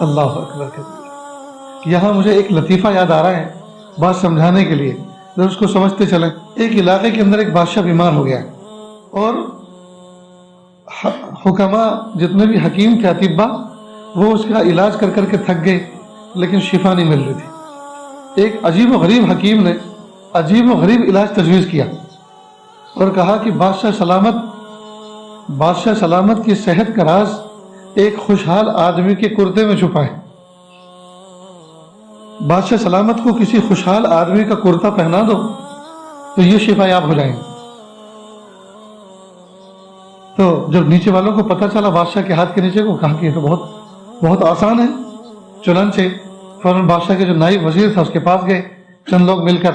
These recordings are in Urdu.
اللہ اکبر کبیر۔ یہاں مجھے ایک لطیفہ یاد آ رہا ہے بات سمجھانے کے لیے، جب اس کو سمجھتے چلیں۔ ایک علاقے کے اندر ایک بادشاہ بیمار ہو گیا اور حکماء جتنے بھی حکیم تھے، اطباء، وہ اس کا علاج کر کر کے تھک گئے لیکن شفا نہیں مل رہی تھی۔ ایک عجیب و غریب حکیم نے عجیب و غریب علاج تجویز کیا اور کہا کہ بادشاہ سلامت کی صحت کا راز ایک خوشحال آدمی کے کرتے میں چھپا ہے۔ بادشاہ سلامت کو کسی خوشحال آدمی کا کرتا پہنا دو تو یہ شفا یاب ہو جائیں گے۔ تو جب نیچے والوں کو پتہ چلا بادشاہ کے ہاتھ کے نیچے کو، کہا کہ یہ تو بہت آسان ہے۔ چنانچہ فوراً بادشاہ کے جو نائب وزیر تھا اس کے پاس گئے چند لوگ مل کر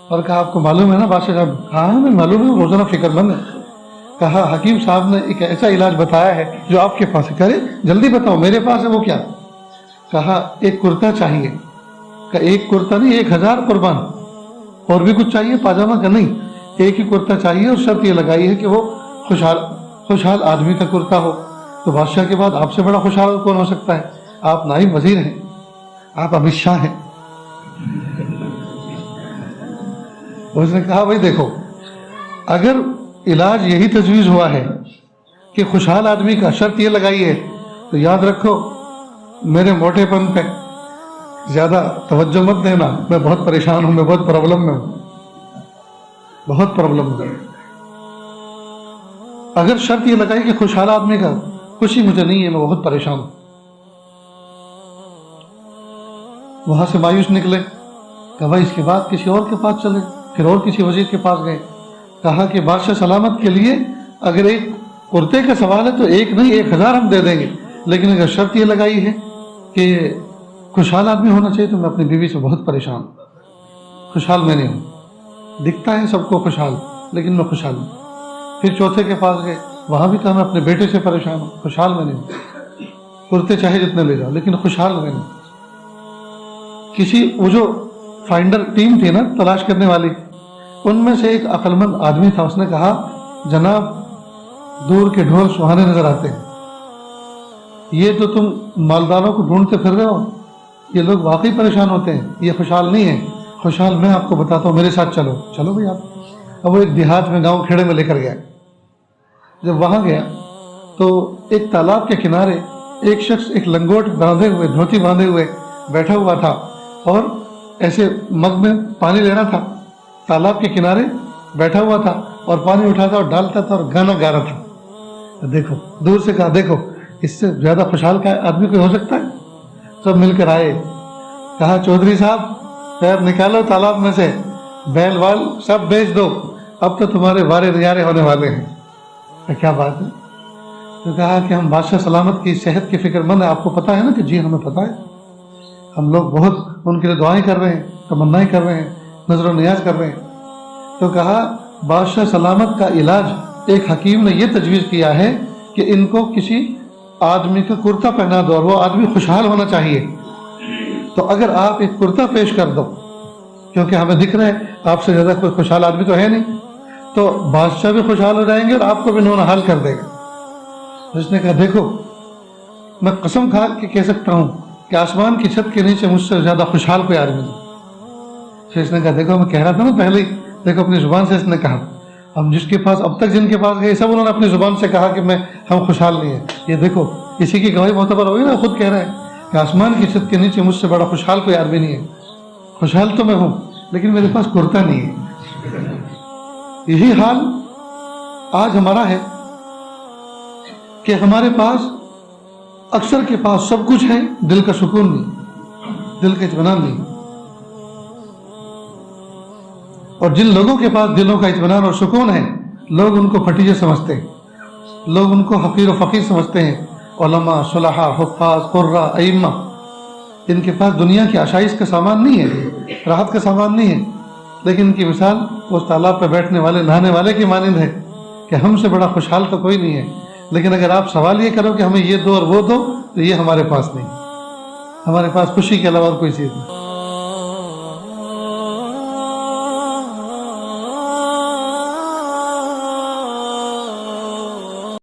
اور کہا آپ کو معلوم ہے نا بادشاہ صاحب؟ ہاں ہمیں معلوم ہے، روزانہ فکر مند ہے۔ کہا حکیم صاحب نے ایک ایسا علاج بتایا ہے جو آپ کے پاس ہے۔ کرے جلدی بتاؤ میرے پاس ہے۔ وہ کیا؟ کہا ایک کرتا چاہیے۔ کہ ایک کرتا نہیں، 1000 قربان۔ اور بھی کچھ چاہیے؟ پاجامہ کا نہیں، ایک ہی کرتا چاہیے، اور شرط یہ لگائی ہے کہ وہ خوشحال آدمی کا کرتا ہو۔ تو بادشاہ کے بعد آپ سے بڑا خوشحال کون ہو سکتا ہے؟ آپ نائب وزیر ہیں، آپ امت شاہ ہیں۔ اس نے کہا بھائی دیکھو، اگر علاج یہی تجویز ہوا ہے کہ خوشحال آدمی کا، شرط یہ لگائی ہے، تو یاد رکھو میرے موٹے پن پہ زیادہ توجہ مت دینا، میں بہت پریشان ہوں، میں بہت پرابلم میں ہوں، بہت پرابلم میں ہوں۔ اگر شرط یہ لگائی کہ خوشحال آدمی کا، خوشی مجھے نہیں ہے، میں بہت پریشان ہوں۔ وہاں سے مایوس نکلے۔ کہ بھائی اس کے بعد کسی اور کے پاس چلے، پھر اور کسی وزیر کے پاس گئے۔ کہا کہ بادشاہ سلامت کے لیے اگر ایک کرتے کا سوال ہے تو ایک نہیں 1000 ہم دے دیں گے، لیکن اگر شرط یہ لگائی ہے کہ خوشحال آدمی ہونا چاہیے تو میں اپنی بیوی سے بہت پریشان ہوں، خوشحال میں نہیں ہوں۔ دکھتا ہے سب کو خوشحال، لیکن میں خوشحال ہوں۔ پھر چوتھے کے پاس گئے، وہاں بھی کہا میں اپنے بیٹے سے پریشان ہوں، خوشحال میں نہیں ہوں، کرتے چاہے جتنے لے جاؤ لیکن خوشحال میں نہیں۔ کسی وہ جو فائنڈر ٹیم تھی نا، تلاش کرنے والی، ان میں سے ایک عقل مند آدمی تھا، اس نے کہا جناب دور کے ڈھول سہانے نظر آتے ہیں، یہ تو تم مالداروں کو ڈھونڈتے پھر رہے ہو، یہ لوگ واقعی پریشان ہوتے ہیں، یہ خوشحال نہیں ہے۔ خوشحال میں آپ کو بتاتا ہوں، میرے ساتھ چلو۔ چلو بھائی آپ۔ اب وہ ایک دیہات میں گاؤں کھیڑے میں لے کر گیا۔ جب وہاں گیا تو ایک تالاب کے کنارے ایک شخص ایک لنگوٹ باندھے ہوئے، دھوتی باندھے ہوئے بیٹھا ہوا تھا اور ایسے مگ میں پانی لینا تھا، تالاب کے کنارے بیٹھا ہوا تھا اور پانی اٹھاتا اور ڈالتا تھا اور گانا گا رہا تھا۔ دیکھو دور سے کہا دیکھو اس سے زیادہ خوشحال کا آدمی کوئی ہو سکتا ہے؟ سب مل کر آئے، کہا چودھری صاحب پیر نکالو تالاب میں سے، بیل وال سب بیچ دو، اب تو تمہارے وارے نیارے ہونے والے ہیں۔ کیا بات ہے؟ تو کہا کہ ہم بادشاہ سلامت کی صحت کی فکر مند ہیں، آپ کو پتہ ہے نا؟ کہ جی ہمیں پتہ ہے، ہم لوگ بہت ان کے لیے دعائیں کر رہے ہیں، تمنائیں کر رہے ہیں، نظر و نیاز کر رہے ہیں۔ تو کہا بادشاہ سلامت کا علاج ایک حکیم نے یہ تجویز کیا ہے کہ ان کو کسی آدمی کا کرتا پہنا دو اور وہ آدمی خوشحال ہونا چاہیے، تو اگر آپ ایک کرتا پیش کر دو، کیونکہ ہمیں دکھ رہا ہے آپ سے زیادہ کوئی خوشحال آدمی تو ہے نہیں، تو بادشاہ بھی خوشحال ہو جائیں گے اور آپ کو بھی نون حال کر دے گا۔ اس نے کہا دیکھو میں قسم کھا کے کہہ سکتا ہوں کہ آسمان کی چھت کے نیچے مجھ سے زیادہ خوشحال کوئی آدمی نہیں۔ پھر اس نے کہا دیکھو میں کہہ رہا تھا نا پہلے ہی، دیکھو اپنی زبان سے اس نے کہا، ہم جس کے پاس اب تک جن کے پاس گئے سب انہوں نے اپنی زبان سے کہا کہ ہم خوشحال نہیں ہیں۔ یہ دیکھو اسی کی گواہی معتبر ہوئی نا، خود کہہ رہے ہیں کہ آسمان کی چھت کے نیچے مجھ سے بڑا خوشحال کوئی آدمی نہیں ہے۔ خوشحال تو میں ہوں لیکن میرے پاس کرتا نہیں ہے۔ یہی حال آج ہمارا ہے کہ ہمارے پاس اکثر کے پاس سب کچھ ہے، دل کا سکون نہیں، دل کا اطمینان نہیں۔ اور جن لوگوں کے پاس دلوں کا اطمینان اور سکون ہے، لوگ ان کو پھٹیجے سمجھتے ہیں، لوگ ان کو حقیر و فقیر سمجھتے ہیں۔ علماء، صلحاء، حفاظ، قراء، ائمہ، ان کے پاس دنیا کی آشائش کا سامان نہیں ہے، راحت کا سامان نہیں ہے، لیکن ان کی مثال اس تالاب پہ بیٹھنے والے نہانے والے کی مانند ہے کہ ہم سے بڑا خوشحال تو کوئی نہیں ہے، لیکن اگر آپ سوال یہ کرو کہ ہمیں یہ دو اور وہ دو، تو یہ ہمارے پاس نہیں، ہمارے پاس خوشی کے علاوہ اور کوئی چیز نہیں۔